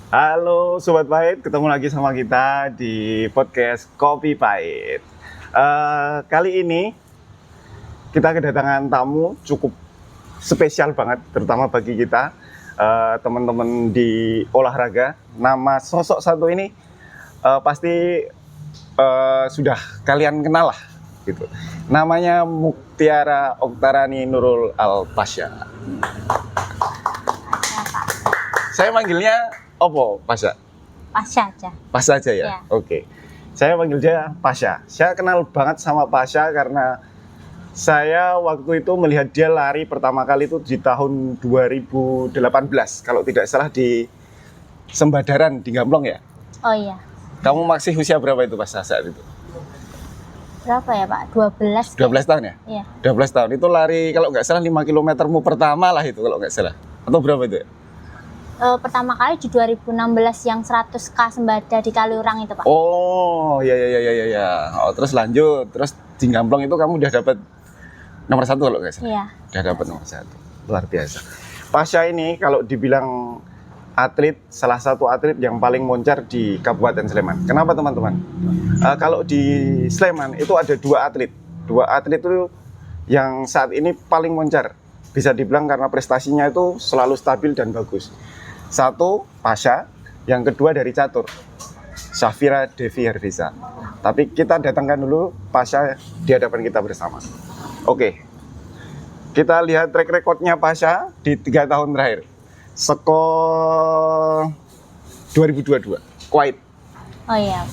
Halo Sobat Pahit, ketemu lagi sama kita di podcast Kopi Pahit. Kali ini kita kedatangan tamu cukup spesial banget, terutama bagi kita teman-teman di olahraga. Nama sosok satu ini pasti sudah kalian kenal lah, gitu. Namanya Muktiara Oktarani Nurul Al-Pasha. Saya manggilnya Opo, Pasha? Pasha aja. Pasha aja ya? Ya. Oke. Saya panggil dia Pasha. Saya kenal banget sama Pasha karena saya waktu itu melihat dia lari pertama kali itu di tahun 2018. Kalau tidak salah di Sembadaran di Gamplong ya? Oh iya. Kamu masih usia berapa itu Pasha saat itu? Berapa ya Pak? 12. 12 tahun ya? Iya. 12 tahun. Itu lari kalau nggak salah 5 kilometermu pertama lah itu kalau nggak salah. Atau berapa itu ya? Pertama kali di 2016 yang 100K Sembada di Kaliurang itu Pak. Oh, ya. Oh, terus lanjut. Terus di Gamplong itu kamu udah dapat nomor 1 kalau nggak salah? Iya. Udah dapat nomor 1. Luar biasa. Pasha ini kalau dibilang atlet, salah satu atlet yang paling moncar di Kabupaten Sleman. Kenapa teman-teman? Kalau di Sleman itu ada 2 atlet. 2 atlet itu yang saat ini paling moncar. Bisa dibilang karena prestasinya itu selalu stabil dan bagus. Satu, Pasha. Yang kedua dari catur, Syafira Devi Hervisa. Tapi kita datangkan dulu Pasha di hadapan kita bersama. Oke. Kita lihat track recordnya Pasha di 3 tahun terakhir. Skor 2022, Kuwait. Oh iya.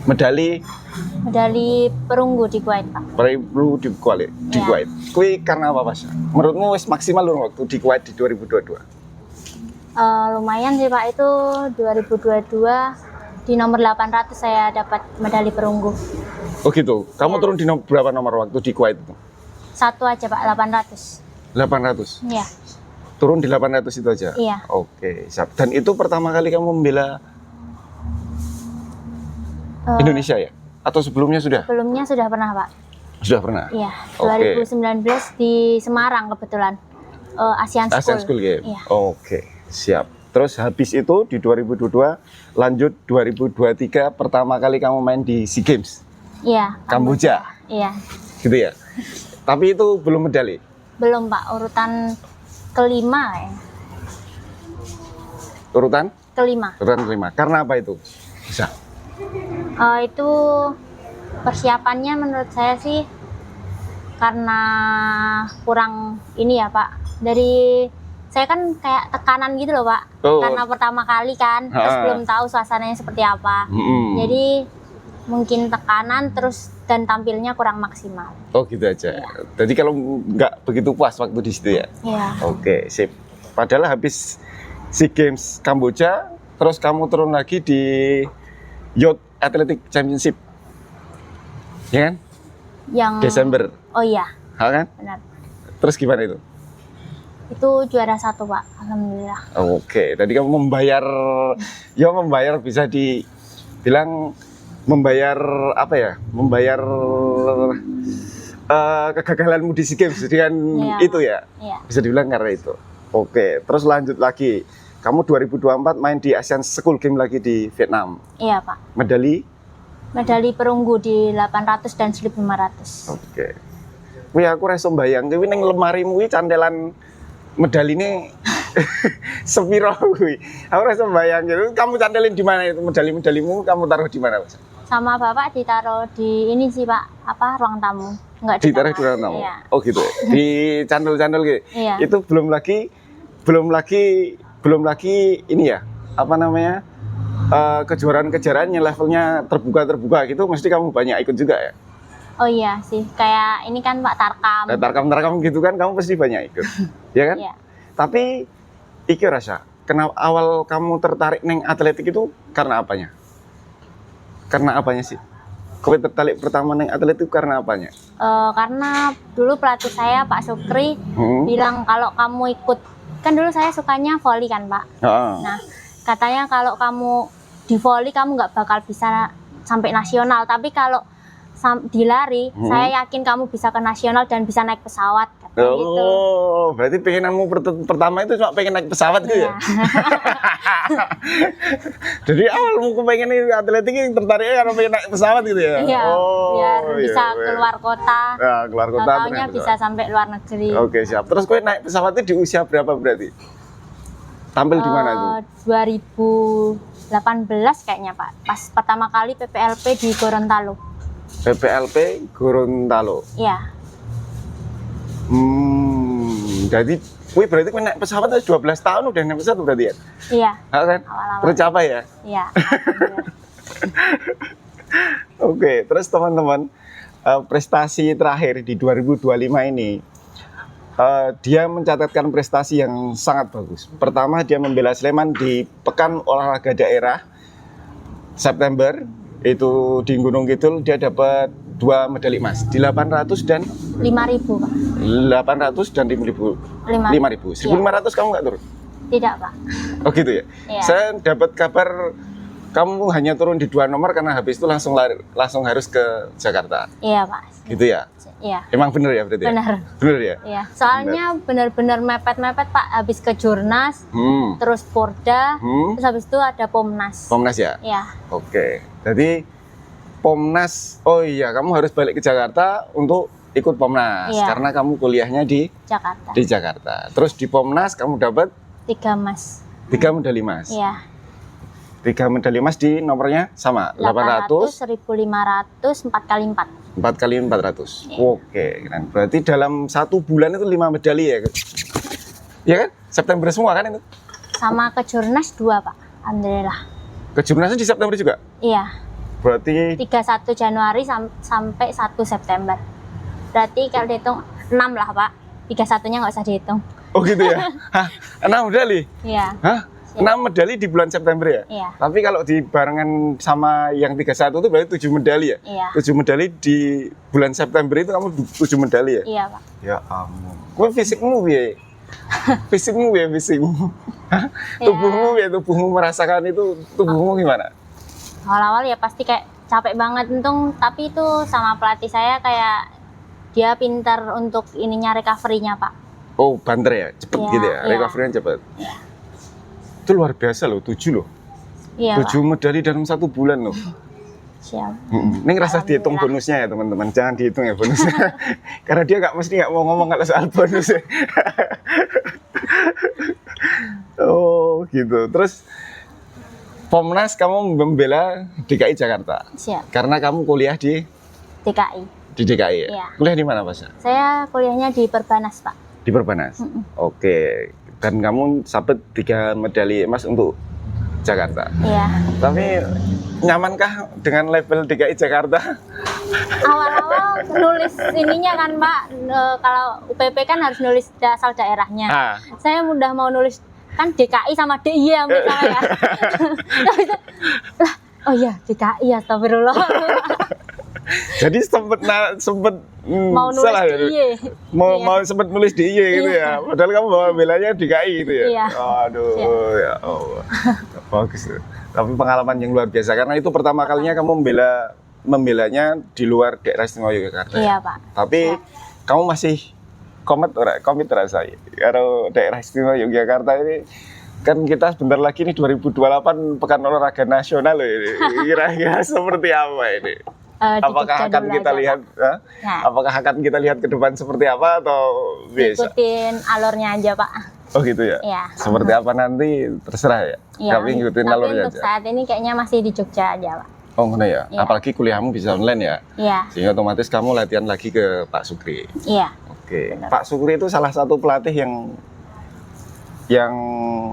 Medali Perunggu di Kuwait Pak. perlu di Kuwait. Ya. Kui karena apa Pasha? Menurutmu wis maksimal loh waktu di Kuwait di 2022? Lumayan sih Pak, itu 2022 di nomor 800 saya dapat medali perunggu. Oh gitu. Kamu Ya. turun di berapa nomor waktu di Kuwait itu? 1 aja Pak, 800. 800. Iya. Turun di 800 itu aja? Iya. Oke, siap. Dan itu pertama kali kamu membela Eh, Indonesia ya? Atau sebelumnya sudah? Sebelumnya sudah pernah Pak. Sudah pernah? Iya. Oke. 2019 di Semarang kebetulan. Asian School. Asian School Game? Iya. Oke, siap. Terus habis itu di 2022, lanjut 2023, pertama kali kamu main di SEA Games? Iya. Kamboja? Iya. Gitu ya? Tapi itu belum medali? Belum Pak, urutan kelima ya. Urutan? Kelima. Urutan kelima. Karena apa itu? Bisa? Itu persiapannya menurut saya sih karena kurang ini ya Pak. Dari saya kan kayak tekanan gitu loh Pak. Oh. Karena pertama kali kan, terus Ha. belum tahu suasananya seperti apa. Mm-mm. Jadi mungkin tekanan terus dan tampilnya kurang maksimal. Oh gitu aja. Jadi kalau nggak begitu puas waktu di situ ya? Iya. Oke, sip. Padahal habis SEA Games Kamboja, terus kamu turun lagi di Youth Athletic Championship, ya kan? Yang Desember, Oh iya, kan? benar. Terus gimana itu? Itu juara 1 Pak, alhamdulillah. Oke, tadi kamu membayar, ya membayar bisa dibilang membayar apa ya? Membayar kegagalanmu di SEA Games dengan Iya. itu ya? Iya. Bisa dibilang karena itu. Oke, terus lanjut lagi. Kamu 2024 main di Asian School Game lagi di Vietnam. Iya Pak. Medali? Perunggu di 800 dan 1500. Oke. Kuwi aku reso mbayang kuwi ning lemarimu kuwi cantelan medaline sepiro kuwi. Aku reso mbayang gitu. Kamu cantelin di mana itu medali-medalimu kamu taruh di mana, Mas? Sama Bapak ditaruh di ini sih Pak, apa ruang tamu. Enggak Ditaruh di kamar. ruang tamu. Iya. Oh gitu. Ya? Di candel-candel gitu. Iya. Itu belum lagi ini ya. Apa namanya? Kejuaraan-kejuaraan yang levelnya terbuka gitu mesti kamu banyak ikut juga ya. Oh iya sih, kayak ini kan Pak Tarkam. Tarkam gitu kan kamu pasti banyak ikut. Ya kan? Iya. Tapi iki rasa, kenapa awal kamu tertarik neng atletik itu karena apanya? Karena apanya sih? Kowe tertarik pertama neng atletik karena apanya? Karena dulu pelatih saya Pak Sukri bilang kalau kamu ikut, kan dulu saya sukanya volley kan Pak. Heeh. Nah, katanya kalau kamu di volley kamu nggak bakal bisa sampai nasional, tapi kalau di lari saya yakin kamu bisa ke nasional dan bisa naik pesawat. kayak gitu. Oh, berarti pengenanmu pertama itu cuma pengen naik pesawat gitu Iya. ya? Jadi awalmu kepengen ini atletik yang tertariknya karena pengen naik pesawat gitu ya? Iya, Oh, biar iya, bisa iya. keluar kota. Nah, keluar kota. Tahu-taunya ternyata. bisa sampai luar negeri. Oke, siap. Terus kowe naik pesawatnya di usia berapa berarti? Tampil di mana tuh? 2018 kayaknya Pak. Pas pertama kali PPLP di Gorontalo. PPLP Gorontalo. Iya. Jadi kowe berarti kowe naik pesawat 12 tahun udah naik pesawat berarti ya? Iya. Kan? Awal-awal. Tercapai ya? Iya. Oke, terus teman-teman, prestasi terakhir di 2025 ini, dia mencatatkan prestasi yang sangat bagus. Pertama, dia membela Sleman di Pekan Olahraga Daerah September, itu di Gunung Kidul, dia dapat 2 medali emas di 800 dan 5.000 Pak. 800 dan 5.000. 5.000. 1.500 kamu nggak turun? Tidak Pak. Oh gitu ya? Iya. Saya dapat kabar kamu hanya turun di 2 nomor karena habis itu langsung harus ke Jakarta. Iya Pak. Gitu ya? Iya. Emang bener ya berarti? Benar. Ya? Bener ya? Iya. Soalnya benar-benar mepet-mepet Pak. Habis ke Jurnas, terus Porda, terus habis itu ada Pomnas. Pomnas ya? Iya. Oke. Jadi Pomnas, oh iya kamu harus balik ke Jakarta untuk ikut Pomnas. Iya. Karena kamu kuliahnya di Jakarta. Jakarta. Terus di Pomnas kamu dapat 3 emas. 3 medali emas. Iya. 3 medali emas di nomornya sama, 800, 1.500, 4 kali 4. 4 kali 400. Iya. Oke, keren. Berarti dalam 1 bulan itu 5 medali ya? Iya kan? September semua kan itu? Sama ke Jurnas 2 Pak. Alhamdulillah. Ke Jurnasnya di September juga? Iya. Berarti 31 Januari sampai 1 September. Berarti kalau dihitung 6 lah Pak. 31-nya nggak usah dihitung. oh gitu ya? Hah? 6 medali? Iya. Hah? 6 medali di bulan September ya? Iya. Tapi kalau dibarengan sama yang 31 itu berarti 7 medali ya? Iya. 7 medali di bulan September itu kamu 7 medali ya? Iya Pak. Ya ampun. Kowe fisikmu piye? Fisikmu piye fisikmu? Hah? Tubuhmu piye? Tubuhmu merasakan itu tubuhmu gimana? Awal-awal ya pasti kayak capek banget untung, tapi itu sama pelatih saya kayak dia pintar untuk ininya recovery-nya Pak. Oh, banter ya? Cepet Iya, gitu ya? iya. Recovery-nya cepet? Itu luar biasa loh, 7 loh. Iya 7 medali dalam 1 bulan loh. Pak. Siap. Ini ngerasa dihitung Alhamdulillah. bonusnya ya teman-teman, jangan dihitung ya bonusnya. Karena dia nggak mau ngomong kalau soal bonus ya. Oh gitu. Terus Pomnas kamu membela DKI Jakarta Siap. karena kamu kuliah di DKI. DKI ya? Iya. Kuliah di mana Mas? Saya kuliahnya di Perbanas Pak. Di Perbanas. Oke. Dan kamu dapat 3 medali emas untuk Jakarta. Iya. Tapi nyamankah dengan label DKI Jakarta? Awal-awal nulis ininya kan Pak, kalau UPP kan harus nulis asal daerahnya. Ah. Saya udah mau nulis kan DKI sama DIY hampir sama ya. Tapi itu, lah, oh iya DKI astagfirullah. Jadi sempet Mau nulis salah ya? DIY. Mau sempet nulis di IY gitu Iya. ya. Padahal kamu bawa belanya DKI gitu ya. Iya. Aduh, ya Allah. Bagus tuh. Tapi pengalaman yang luar biasa karena itu pertama kalinya kamu membelanya di luar daerah istimewa Yogyakarta. Iya Pak. Tapi kamu masih komit rasa karo daerah istimewa Yogyakarta ini. Kan kita sebentar lagi nih 2028 Pekan Olahraga Nasional loh ini. Kira-kira seperti apa ini? Apakah akan kita lihat? Ya. Apakah akan kita lihat ke depan seperti apa atau biasa? Ikutin alurnya aja Pak. Oh gitu ya? Iya. Seperti apa nanti terserah ya? Iya. Tapi ngikutin Tapi alurnya untuk aja? saat ini kayaknya masih di Jogja aja Pak. Oh ngono ya? Iya. Apalagi kuliahmu bisa online ya? Iya. Sehingga otomatis kamu latihan lagi ke Pak Sukri. Iya. Oke. Benar. Pak Sukri itu salah satu pelatih yang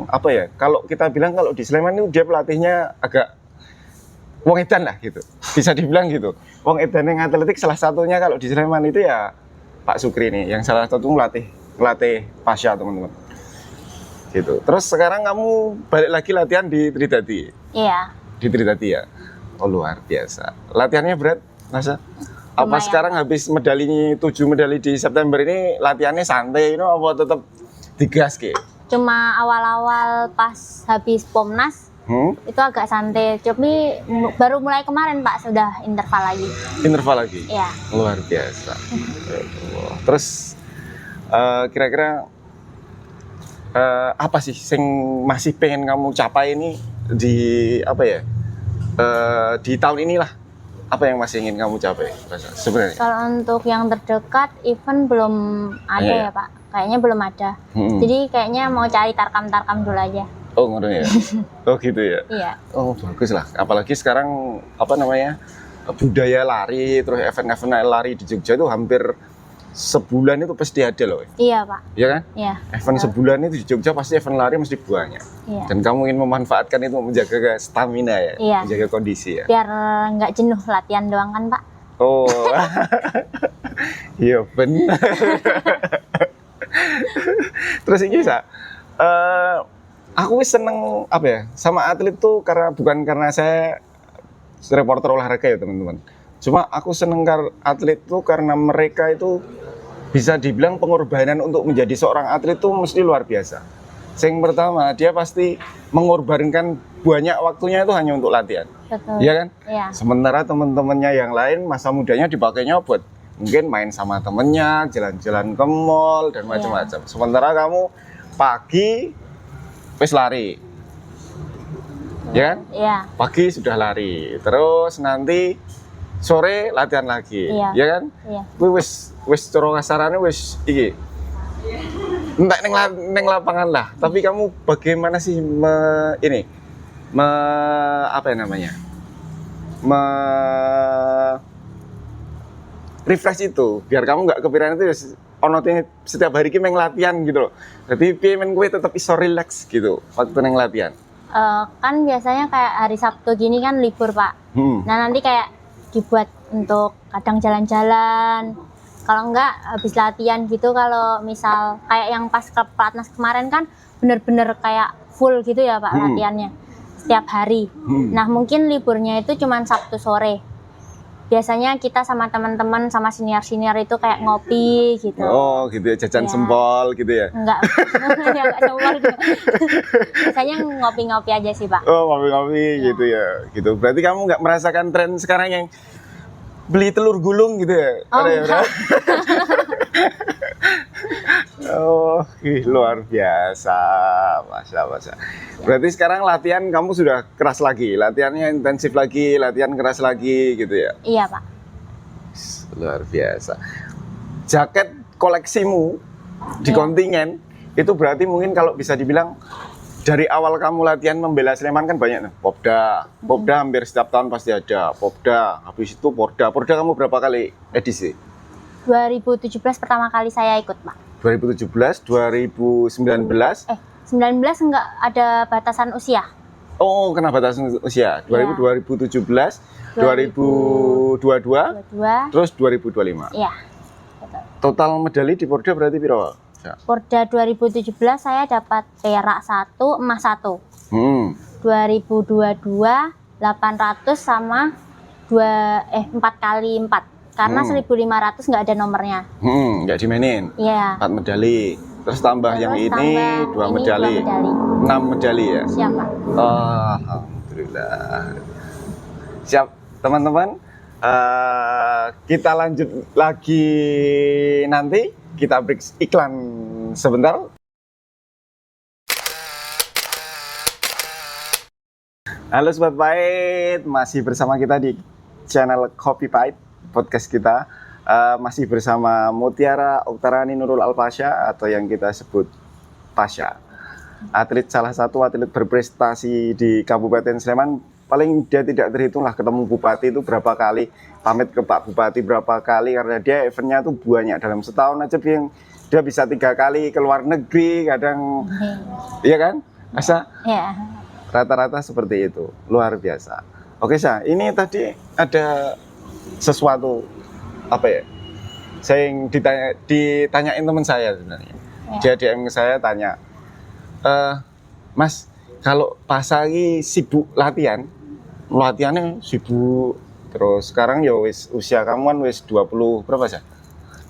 apa ya? Kalau kita bilang kalau di Sleman itu dia pelatihnya agak wong edan lah gitu. Bisa dibilang gitu. Wong edan yang atletik salah satunya kalau di Sleman itu ya Pak Sukri nih yang salah satu pelatih Pasha teman-teman. Gitu. Terus sekarang kamu balik lagi latihan di Tridadi. Iya. Di Tridadi ya. Oh luar biasa. Latihannya berat, Masa? Apa Lumayan. sekarang habis 7 medali di September ini latihannya santai, apa tetap digas ke? Cuma awal-awal pas habis Pomnas itu agak santai. Tapi baru mulai kemarin Pak sudah interval lagi. Interval lagi. Iya. Luar biasa. Ya Allah. Terus Kira-kira apa sih yang masih pengen kamu capai ini di apa ya? Di tahun inilah, apa yang masih ingin kamu capai sebenarnya? Kalau untuk yang terdekat, event belum ada Iya. ya Pak. Kayaknya belum ada. Jadi kayaknya mau cari tarkam-tarkam dulu aja. Oh ngono ya. Oh gitu ya. Iya. Oh bagus lah. Apalagi sekarang apa namanya, budaya lari, terus event-event lari di Jogja itu hampir sebulan itu pasti ada loh. Iya Pak. Iya kan? Iya. Event sebulan itu di Jogja pasti event lari mesti banyak. Iya. Dan kamu ingin memanfaatkan itu menjaga stamina ya, Iya. menjaga kondisi ya. Biar nggak jenuh latihan doang kan Pak. Oh, iya benar. Terus ini aku wis seneng apa ya sama atlet tuh bukan karena saya reporter olahraga ya teman-teman. Cuma aku seneng atlet tuh karena mereka itu bisa dibilang pengorbanan untuk menjadi seorang atlet tuh mesti luar biasa. Yang pertama, dia pasti mengorbankan banyak waktunya itu hanya untuk latihan. Betul. Iya kan? Iya. Sementara teman-temannya yang lain masa mudanya dipakainya buat mungkin main sama temennya, jalan-jalan ke mall dan macam-macam. Sementara kamu pagi wis lari. Ya kan? Iya. Pagi sudah lari. Terus nanti sore latihan lagi. Iya. Ya kan? Iya. Kuwi wis cara kasarane wis iki. Entek neng lapangan lah. Tapi kamu bagaimana sih apa ya namanya? Refresh itu biar kamu nggak kepikiran itu ono setiap hari ki meng latihan gitu loh. Jadi piye men kowe tetep iso relax gitu waktu neng latihan. Kan biasanya kayak hari Sabtu gini kan libur Pak. Nah nanti kayak dibuat untuk kadang jalan-jalan. Kalau enggak habis latihan gitu, kalau misal kayak yang pas ke pelatnas kemarin kan bener-bener kayak full gitu ya Pak latihannya setiap hari. Nah mungkin liburnya itu cuma Sabtu sore. Biasanya kita sama teman-teman sama senior-senior itu kayak ngopi gitu. Oh gitu ya, jajan Ya. sempol gitu ya. Enggak, ya enggak sempol gitu. Biasanya ngopi-ngopi aja sih Pak. Oh ngopi-ngopi gitu ya. Gitu. Berarti kamu nggak merasakan tren sekarang yang beli telur gulung gitu ya? Oh, Ada ya, enggak. Oh, luar biasa, masa. Berarti sekarang latihan kamu sudah keras lagi, latihannya intensif lagi, latihan keras lagi, gitu ya? Iya Pak. Luar biasa. Jaket koleksimu di kontingen itu berarti mungkin kalau bisa dibilang dari awal kamu latihan membela Sleman kan banyak nih. Popda hampir setiap tahun pasti ada. Popda, habis itu Porda. Porda kamu berapa kali edisi? 2017 pertama kali saya ikut Pak. 2017, 2019. 19 enggak ada batasan usia. Oh, kena batasan usia. 2017, 2022, 22. terus 2025. Iya. Betul. Total medali di Porda berarti piro? Porda 2017 saya dapat perak 1, emas 1. 2022 800 sama 4 kali 4. Karena 1.500 nggak ada nomornya. Nggak dimainin. Iya. 4 medali. Terus tambah yang Terus ini tambah 2 medali. 6 medali ya. Siapa? Alhamdulillah. Siap, teman-teman. Kita lanjut lagi nanti. Kita break iklan sebentar. Halo Sobat Pahit, masih bersama kita di channel Kopi Pahit, podcast kita. Masih bersama Mutiara Oktarani Nurul Alpasya atau yang kita sebut Pasya. Salah satu atlet berprestasi di Kabupaten Sleman. Paling dia tidak terhitung lah ketemu Bupati itu berapa kali, pamit ke Pak Bupati berapa kali, karena dia eventnya tuh banyak. Dalam setahun aja dia bisa 3 kali ke luar negeri, kadang iya kan? Asa? Iya. Rata-rata seperti itu, luar biasa. Oke Sa, ini tadi ada sesuatu apa ya? Saya yang ditanyain teman saya sebenarnya. Dia DM ke saya tanya, Mas, kalau pas lagi sibuk latihannya sibuk terus. Sekarang ya wis usia kamu kan wis 20 berapa sih?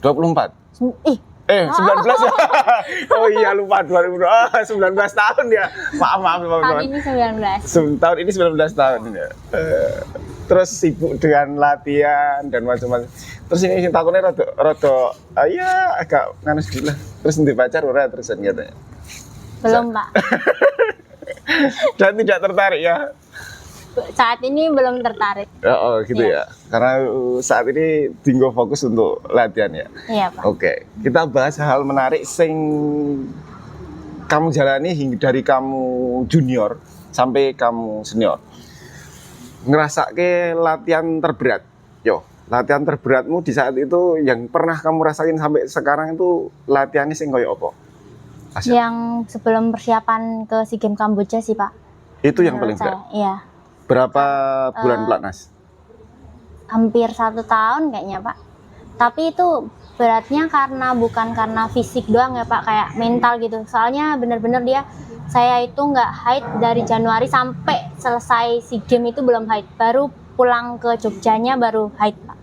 24. 19 ya. Oh iya lupa 19 tahun ya. Maaf Tahun ini 19. Tahun ini 19 tahun ya. terus sibuk dengan latihan dan macam-macam. Terus ini takutnya rada ya agak nanas gitu lah. Terus nanti pacar ora terusan katanya. Belum, Pak. Dan tidak tertarik ya. Saat ini belum tertarik. Oh, gitu Iya. ya. Karena saat ini tinggal fokus untuk latihan ya. Iya, Pak. Oke, kita bahas hal menarik sing kamu jalani hingga dari kamu junior sampai kamu senior. Ngerasa ke latihan terberat. Yo, latihan terberatmu di saat itu yang pernah kamu rasain sampai sekarang itu latihannya sing koyo apa? Asya. Yang sebelum persiapan ke SEA Games Kamboja sih, Pak. Itu yang Menurut paling berat. saya. Iya. Berapa bulan pelatnas? Hampir 1 tahun kayaknya, Pak. Tapi itu beratnya bukan karena fisik doang ya, Pak, kayak mental gitu. Soalnya bener-bener saya itu nggak haid dari Januari sampai selesai SEA Games itu belum haid. Baru pulang ke Jogjanya baru haid, Pak.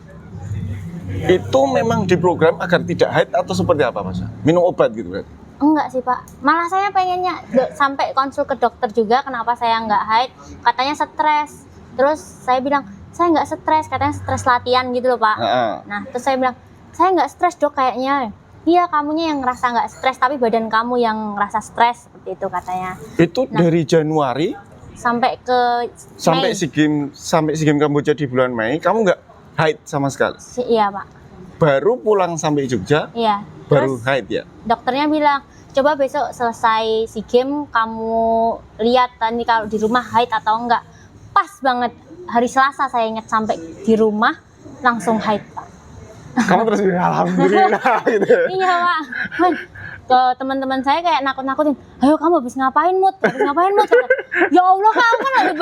Itu memang diprogram agar tidak haid atau seperti apa, Mas? Minum obat gitu berarti? Enggak sih, Pak. Malah saya pengennya sampai konsul ke dokter juga kenapa saya nggak haid. Katanya stres. Terus saya bilang, saya nggak stres. Katanya stres latihan gitu loh, Pak. Nah, terus saya bilang, saya nggak stres dok kayaknya. Iya, kamunya yang ngerasa nggak stres, tapi badan kamu yang ngerasa stres. Seperti itu katanya. Itu dari Januari Sampai ke sampai Mei. SEA Games Kamboja di bulan Mei, kamu nggak haid sama sekali? Iya, Pak. Baru pulang sampai Jogja, Iya. baru Terus haid ya? dokternya bilang, coba besok selesai SEA Games kamu lihat tadi kalau di rumah haid atau enggak. Pas banget hari Selasa saya ingat sampai di rumah langsung haid, Pak. Kamu terus bilang alhamdulillah gitu. Iya, Pak. Man, ke teman-teman saya kayak nakut-nakutin, ayo kamu habis ngapain Mut? Habis ngapain Mut? Kata, ya Allah, kamu kan lagi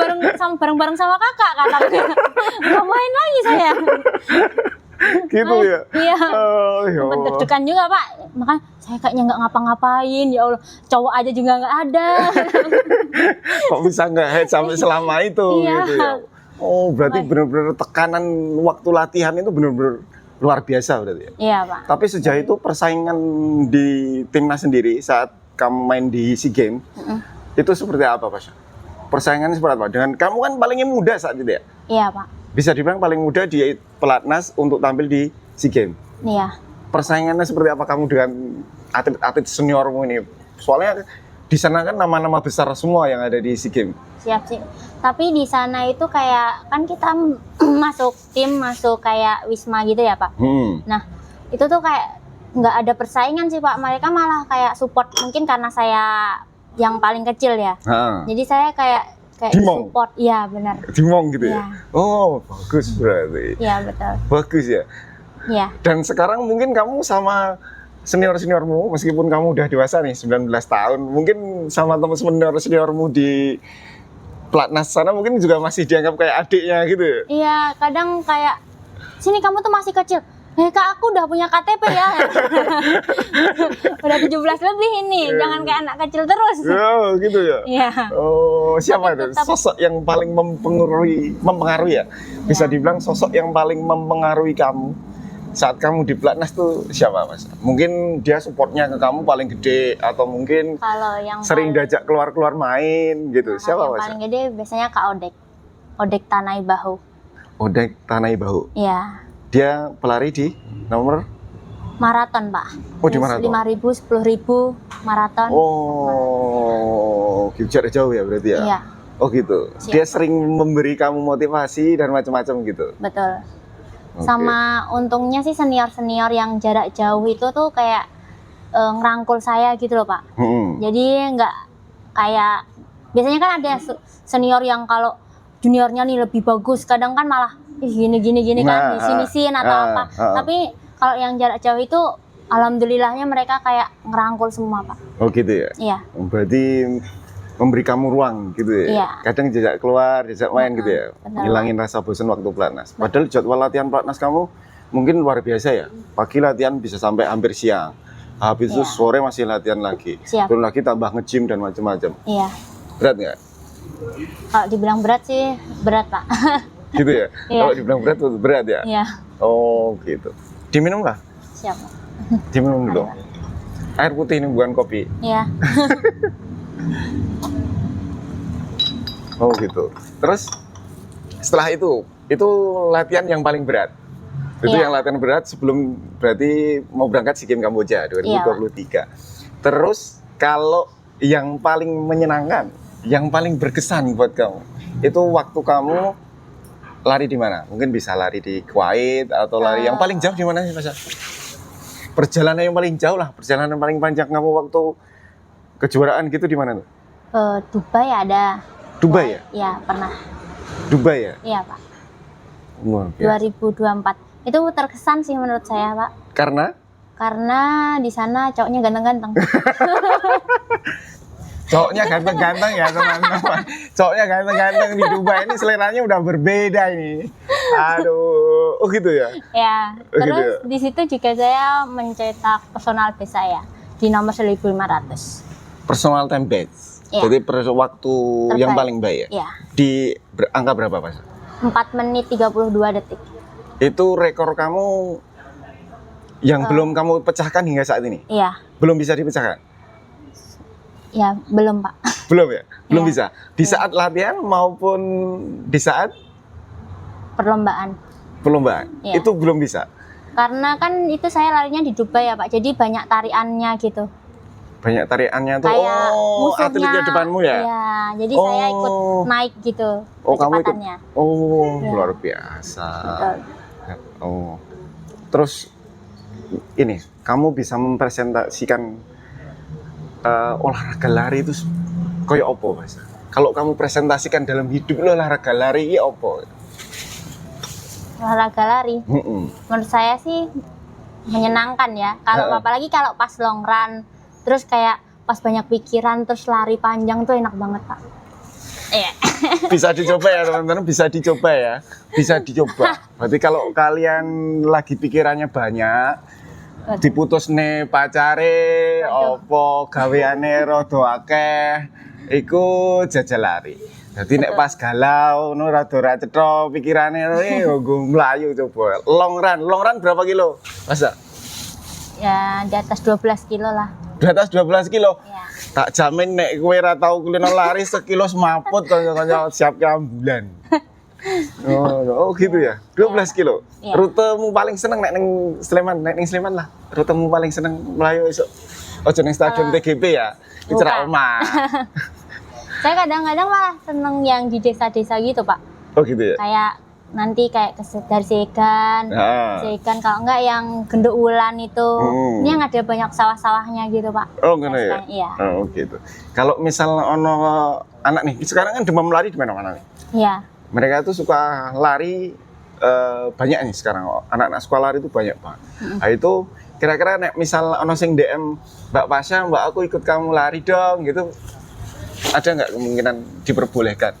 bareng-bareng sama kakak, katanya. Ngapain lagi saya? Gitu ya? Iya. Oh, ya Sempet Allah. deg-degan juga, Pak. Makanya saya kayaknya nggak ngapa-ngapain, ya Allah. Cowok aja juga nggak ada. Kok bisa nggak haid sampai selama itu Iya. gitu ya? Oh, berarti benar-benar tekanan waktu latihan itu benar-benar luar biasa berarti ya? Iya, Pak. Tapi sejauh itu persaingan di timnas sendiri saat kamu main di SEA Games itu seperti apa, Pak? Persaingannya seperti apa? Dengan kamu kan palingnya muda saat itu ya? Iya, Pak. Bisa dibilang paling muda di pelatnas untuk tampil di SEA Games. Iya. Persaingannya seperti apa kamu dengan atlet-atlet seniormu ini? Soalnya di sana kan nama-nama besar semua yang ada di SEA Games. Siap sih. Tapi di sana itu kayak kan kita masuk kayak Wisma gitu ya, Pak. Nah, itu tuh kayak nggak ada persaingan sih, Pak. Mereka malah kayak support, mungkin karena saya yang paling kecil ya. Jadi saya kayak Dimong? support. Iya, benar. Dimong gitu ya? Iya. Oh, bagus berarti. Iya, betul. Bagus ya. Iya. Dan sekarang mungkin kamu sama senior-seniormu, meskipun kamu udah dewasa nih, 19 tahun, mungkin sama teman senior-seniormu di pelatnas sana mungkin juga masih dianggap kayak adiknya gitu. Iya, kadang kayak sini kamu tuh masih kecil. Kak, aku udah punya KTP ya. Udah 17 lebih ini, jangan kayak anak kecil terus. Oh, gitu ya. Iya. Oh, siapa Tapi itu? tetap- Sosok yang paling mempengaruhi ya? Bisa dibilang sosok yang paling mempengaruhi kamu saat kamu di pelatnas tuh siapa, Mas? Mungkin dia supportnya ke kamu paling gede atau mungkin Kalau yang sering diajak keluar-keluar main gitu. Siapa, yang Mas? paling gede biasanya Kak Odek. Odek Tanai Bahu. Odek Tanai Bahu. Iya. Dia pelari di nomor Maraton, Pak. Oh, di maraton. 5.000, 10.000 maraton. Oh, jarak jauh ya berarti ya? Iya, Oh gitu. Siap. Dia sering memberi kamu motivasi dan macam-macam gitu. betul. Oke. Sama untungnya sih senior-senior yang jarak jauh itu tuh kayak ngerangkul saya gitu loh, Pak. Jadi nggak kayak biasanya kan ada senior yang kalau juniornya nih lebih bagus, kadang kan malah gini kan disini-sin atau apa. Tapi kalau yang jarak jauh itu alhamdulillahnya mereka kayak ngerangkul semua, Pak. Oh gitu ya. Iya. Berarti memberi kamu ruang gitu ya. Iya. Kadang jajak keluar, jajak main gitu ya. benar. Ngilangin rasa bosan waktu pelatnas. Padahal jadwal latihan pelatnas kamu mungkin luar biasa ya. Pagi latihan bisa sampai hampir siang. Habis itu Iya. sore masih latihan lagi. Siap. Belum lagi tambah nge-gym dan macam-macam. Iya. Berat nggak? Kalau dibilang berat sih berat, Pak. Gitu ya. Iya. Kalau dibilang berat ya. Iya. Oh gitu. Diminum lah. Siap, Pak. Diminum dulu. Air putih ini bukan kopi. Iya. Oh gitu. Terus setelah itu itu latihan yang paling berat. Itu Iya. yang latihan berat sebelum berarti mau berangkat SEA Games Kamboja 2023. Terus kalau yang paling menyenangkan, yang paling berkesan buat kamu, itu waktu kamu lari di mana? Mungkin bisa lari di Kuwait atau lari yang paling jauh di mana sih, Mas? Perjalanan yang paling jauh lah, perjalanan paling panjang kamu waktu kejuaraan gitu di mana tuh? Dubai ada. Dubai ya? Ya, pernah. Dubai ya? Iya, Pak. Luar biasa. 2024. Itu terkesan sih menurut saya, Pak. Karena di sana cowoknya ganteng-ganteng. Cowoknya ganteng-ganteng ya teman-teman. Cowoknya ganteng-ganteng di Dubai ini seleranya udah berbeda ini. Aduh, oh gitu ya? Ya, Oh, gitu terus ya? di situ juga saya mencetak personal best saya di nomor 1500. Personal time best. Iya. Jadi waktu yang Terbaik. paling baik ya? Ya, Di angka berapa, Mas? 4 menit 32 detik. Itu rekor kamu yang belum kamu pecahkan hingga saat ini? Iya, Belum bisa dipecahkan? ya belum, Pak. Belum ya? Belum Iya. bisa? Di saat latihan maupun di saat Perlombaan. perlombaan? Iya. Itu belum bisa? Karena kan itu saya larinya di Dubai ya, Pak. Jadi banyak tariannya gitu. Banyak tariannya tuh, Kayak musuhnya. atletnya depanmu ya? Iya, jadi saya ikut Oh. naik gitu Oh, kamu ikut? kecepatannya. Oh, Iya. luar biasa. Betul. Oh, terus ini kamu bisa mempresentasikan olahraga lari itu kayak opo, Mas? Kalau kamu presentasikan dalam hidup lo olahraga lari ini opo? Olahraga lari. Menurut saya sih menyenangkan ya. Kalau Heeh. apalagi kalau pas long run, terus kayak pas banyak pikiran terus lari panjang tuh enak banget, Pak. Iya. Bisa dicoba ya teman-teman, bisa dicoba ya, bisa dicoba. Berarti kalau kalian lagi pikirannya banyak, diputus nih pacare, Waduh. opo gaweane rada akeh, iku jajal lari. Jadi nek Betul. pas galau, no rada ra cetha pikirane nggo mlayu coba. Long run berapa kilo? Masa? Ya di atas 12 kilo lah. Di atas 12 kilo. Ya. Tak jamin nek kowe ra tau kulino lari sekilo semaput kanca-kanca siap ke ambulan. Oh gitu ya. 12 kilo. Iya. Rutemu paling seneng nek ning Sleman, nek ning Sleman lah. Rutemu paling seneng melayu esuk. Ojo ning stadion TGB ya. Di cerak bukan. omah. Saya kadang-kadang malah seneng yang di desa-desa gitu, Pak. Oh gitu ya. Kayak nanti kayak dari Segan, Ah. Segan kalau enggak yang Genduk Wulan itu. Ini yang ada banyak sawah-sawahnya gitu, Pak. Oh ngono ya. Iya. Oh gitu. Kalau misal ono anak nih, sekarang kan demam lari di mana-mana nih. Iya. Mereka tuh suka lari banyak nih sekarang anak-anak sekolah lari itu banyak banget. Nah itu kira-kira nek misal ono sing DM Mbak Pasha, Mbak aku ikut kamu lari dong gitu. Ada nggak kemungkinan diperbolehkan?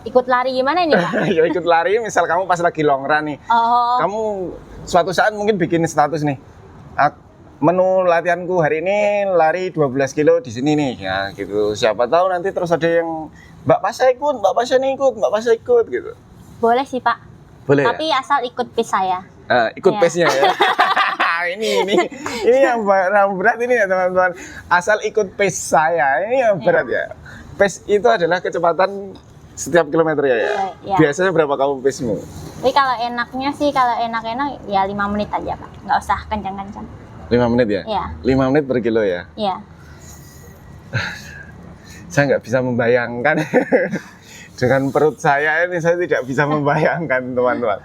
Ikut lari gimana ini, Pak? Ya ikut lari misal kamu pas lagi long run nih. Oh, Kamu suatu saat mungkin bikin status nih. Menu latihanku hari ini lari 12 kilo di sini nih ya gitu. Siapa tahu nanti terus ada yang Mbak Pasha ikut, Mbak Pasha nih ikut, Mbak Pasha ikut gitu. boleh sih, Pak. Boleh Tapi asal ikut pace saya. ya? Ikut Iya. pace-nya ya. ini yang berat ini ya teman-teman. Asal ikut pace saya. Ini yang berat ya. Pace itu adalah kecepatan setiap kilometer ya. Iya. Biasanya berapa kamu pace-mu? Tapi kalau enaknya sih, kalau enak-enak ya 5 menit aja, Pak. Nggak usah kencang-kencang. 5 menit ya? Iya. 5 menit per kilo ya? Iya. Saya nggak bisa membayangkan. Dengan perut saya ini saya tidak bisa membayangkan teman-teman.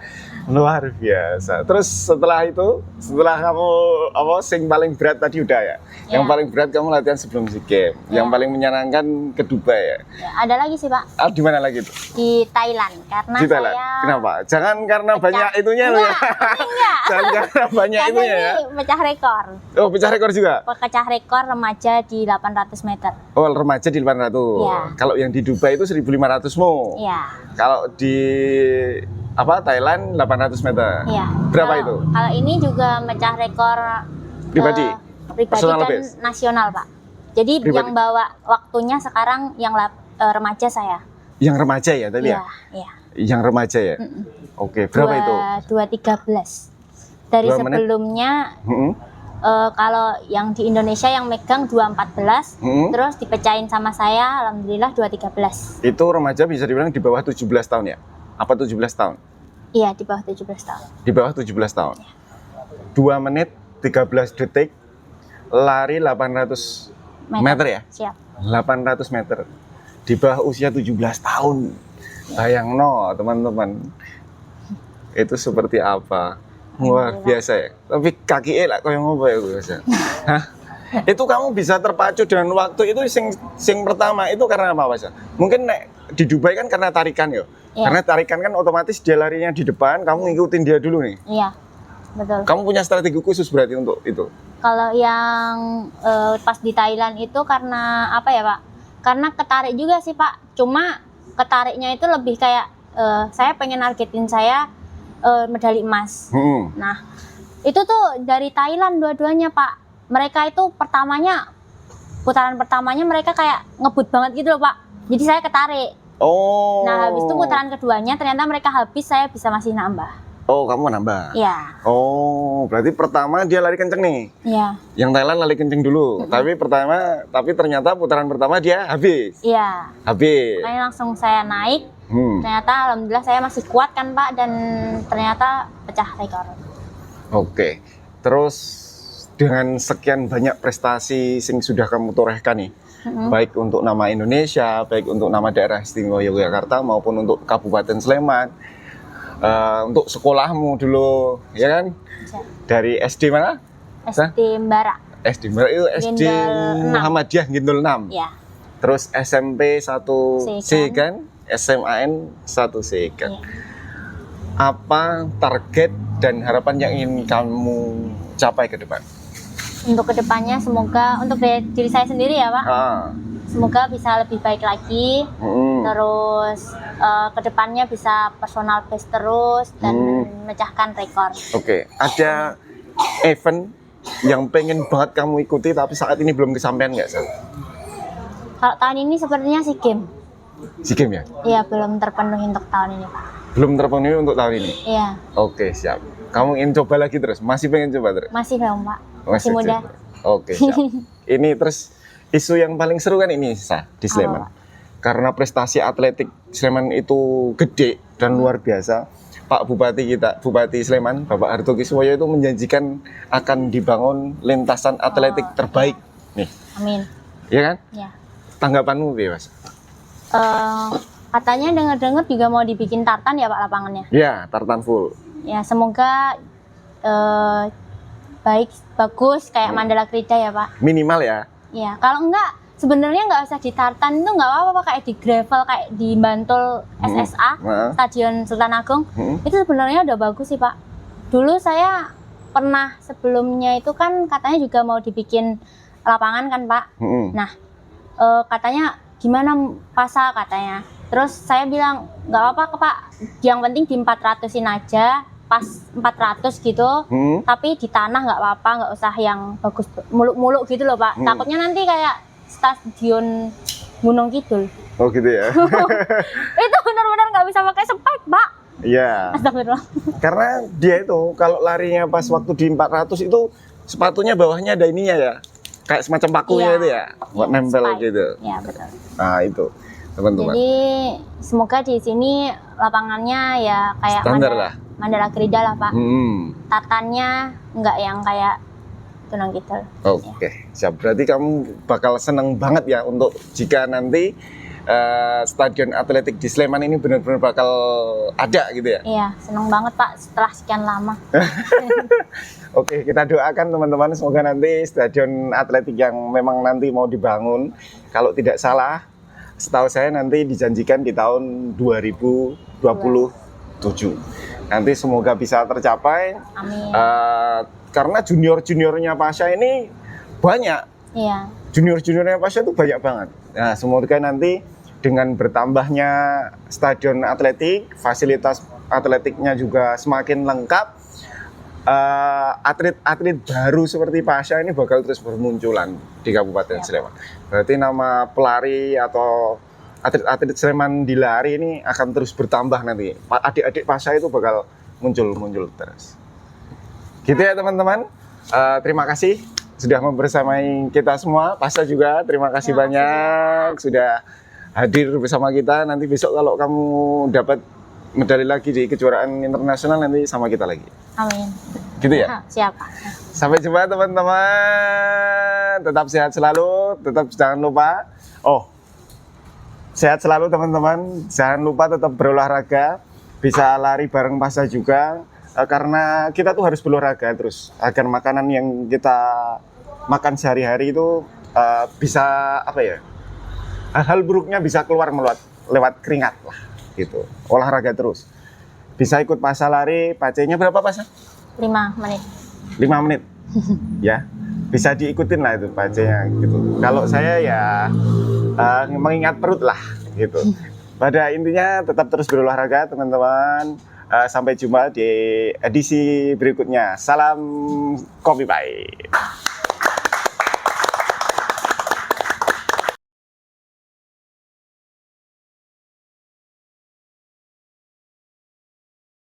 Luar biasa. Terus setelah itu, setelah kamu sing paling berat tadi udah ya? Yang Ya. paling berat kamu latihan sebelum SEA Games. Yang Ya. paling menyenangkan ke Dubai ya? Ya, ada lagi sih, Pak. Di mana lagi tuh? Di Thailand. Karena Di Thailand. saya... Kenapa? Jangan karena Pecah. banyak itunya loh ya. Enggak. Jangan karena banyak Karena itunya ya. ini pecah rekor. Oh, pecah rekor juga? Pecah rekor remaja di 800 meter. Oh, remaja di 800. Iya. Kalau yang di Dubai itu 1500-mu. Iya. Kalau di Thailand 800 meter. Iya. Berapa Kalau- itu? Kalau ini juga mecah rekor Pribadi? pribadi Personal dan best? nasional, Pak. Jadi Pribadi? yang bawa waktunya sekarang yang remaja saya. Yang remaja ya tadi Iya, ya? iya. Yang remaja ya? Oke, berapa itu? 2.13. Dari 2 menit? sebelumnya Mm-mm. Kalau yang di Indonesia yang megang 214, Hmm. terus dipecahin sama saya, alhamdulillah 213. Itu remaja bisa dibilang di bawah 17 tahun ya? Apa 17 tahun? Iya, di bawah 17 tahun. Di bawah 17 tahun. 2 menit 13 detik, lari 800 meter ya? Siap. 800 meter. Di bawah usia 17 tahun. Bayang no teman-teman. Itu seperti apa? Luar biasa ya. Tapi kaki lah kau yang ngopo ya biasa. Hah? Itu kamu bisa terpacu dengan waktu itu sing pertama itu karena apa Mas? Mungkin di Dubai kan karena tarikan ya. Iya. Karena tarikan kan otomatis dia larinya di depan, kamu ngikutin dia dulu nih. Iya, betul. Kamu punya strategi khusus berarti untuk itu. Kalau yang pas di Thailand itu karena apa ya Pak? Karena ketarik juga sih Pak. Cuma ketariknya itu lebih kayak saya pengen nargetin saya medali emas. Nah, itu tuh dari Thailand dua-duanya Pak. Mereka itu putaran pertamanya mereka kayak ngebut banget gitu loh Pak. Jadi saya ketarik. Oh. Nah, habis itu putaran keduanya ternyata mereka habis, saya bisa masih nambah. Oh, kamu nambah. Iya. Oh, berarti pertama dia lari kenceng nih. Iya. Yang Thailand lari kenceng dulu. Tapi ternyata putaran pertama dia habis. Iya. Habis. Makanya langsung saya naik. Ternyata alhamdulillah saya masih kuat kan Pak, dan ternyata pecah rekor. Oke. Terus dengan sekian banyak prestasi yang sudah kamu torehkan nih, baik untuk nama Indonesia, baik untuk nama daerah istimewa Yogyakarta maupun untuk Kabupaten Sleman, untuk sekolahmu dulu, ya kan? Bisa. Dari SD mana? SD Mbara. SD Mbara itu SD Gendul 6. Muhammadiyah Gendul 6. Ya. Terus SMP 1C kan? SMAN 1C kan? Iya. Apa target dan harapan yang ingin kamu capai ke depan? Untuk kedepannya semoga untuk diri saya sendiri ya Pak, semoga bisa lebih baik lagi. Terus kedepannya bisa personal best terus dan memecahkan rekor. Oke. Ada event yang pengen banget kamu ikuti tapi saat ini belum kesampaian nggak Sal? Kalau tahun ini sepertinya SEA Games. SEA Games ya? Iya, belum terpenuhi untuk tahun ini Pak. Belum terpenuhi untuk tahun ini? Iya. Oke, siap. Kamu ingin coba lagi terus? Masih pengen coba terus? Masih belum Pak. Masih muda. coba. Oke, siap. Ini terus isu yang paling seru kan ini Sa, di Sleman. Karena prestasi atletik Sleman itu gede dan luar biasa. Pak Bupati kita, Bupati Sleman, Bapak Harto Kiswoyo itu menjanjikan akan dibangun lintasan atletik terbaik. Nih, Amin. iya kan? Ya. Tanggapanmu Mas? Katanya dengar-dengar juga mau dibikin tartan ya Pak lapangannya. Ya, tartan full. Ya, semoga bagus kayak Mandala Krida ya Pak. Minimal ya. Ya, kalau enggak sebenarnya nggak usah di tartan itu nggak apa-apa Pak, kayak di gravel kayak di Bantul SSA, Stadion Sultan Agung. Itu sebenarnya udah bagus sih Pak. Dulu saya pernah sebelumnya itu kan katanya juga mau dibikin lapangan kan Pak. Nah, katanya gimana Pasa katanya. Terus saya bilang nggak apa-apa Pak, yang penting di 400-in aja, pas 400 gitu. Tapi di tanah nggak apa-apa, nggak usah yang bagus muluk-muluk gitu loh Pak. Takutnya nanti kayak Stadion Gunung Kidul. Oh gitu ya. Itu benar-benar nggak bisa pakai spike Pak. Iya. Astagfirullah. Karena dia itu kalau larinya pas waktu di 400 itu sepatunya bawahnya ada ininya ya. Kayak semacam pakunya itu ya, buat nempel spike. gitu. Iya, betul. Nah, itu teman-teman. Jadi semoga di sini lapangannya ya kayak Standar lah. Mandala Krida lah Pak. Tatannya nggak yang kayak Gunung Kidul. Oke, siap. Berarti kamu bakal seneng banget ya untuk jika nanti stadion atletik di Sleman ini benar-benar bakal ada gitu ya. Iya, seneng banget Pak setelah sekian lama. Oke, kita doakan teman-teman semoga nanti stadion atletik yang memang nanti mau dibangun, kalau tidak salah, setahu saya nanti dijanjikan di tahun 2027. Nanti semoga bisa tercapai. Amin. Karena junior-juniornya Pasha ini banyak. Iya. Junior-juniornya Pasha itu banyak banget. Nah, semoga nanti dengan bertambahnya stadion atletik, fasilitas atletiknya juga semakin lengkap. Atlet-atlet baru seperti Pasha ini bakal terus bermunculan di Kabupaten Sleman. Berarti nama pelari atau atlet-atlet Sleman di lari ini akan terus bertambah nanti. Adik-adik Pasha itu bakal muncul terus. Gitu ya teman-teman. Terima kasih sudah membersamai kita semua. Pasha juga terima kasih Terima kasih banyak sudah hadir bersama kita. Nanti besok kalau kamu dapat medali lagi di kejuaraan internasional nanti sama kita lagi. Amin. Gitu ya. Siap, Pak. Sampai jumpa teman-teman. Tetap sehat selalu. Tetap jangan lupa. Sehat selalu teman-teman. Jangan lupa tetap berolahraga. Bisa lari bareng Pasha juga. Karena kita tuh harus berolahraga terus agar makanan yang kita makan sehari-hari itu bisa apa ya, hal-hal buruknya bisa keluar lewat keringat lah gitu. Olahraga terus, bisa ikut Pasha lari, pacenya berapa Pasha? 5 menit. 5 menit ya, bisa diikutin lah itu pacenya gitu. Kalau saya ya mengingat perut lah gitu. Pada intinya tetap terus berolahraga teman-teman. Sampai jumpa di edisi berikutnya. Salam Kopi Pahit.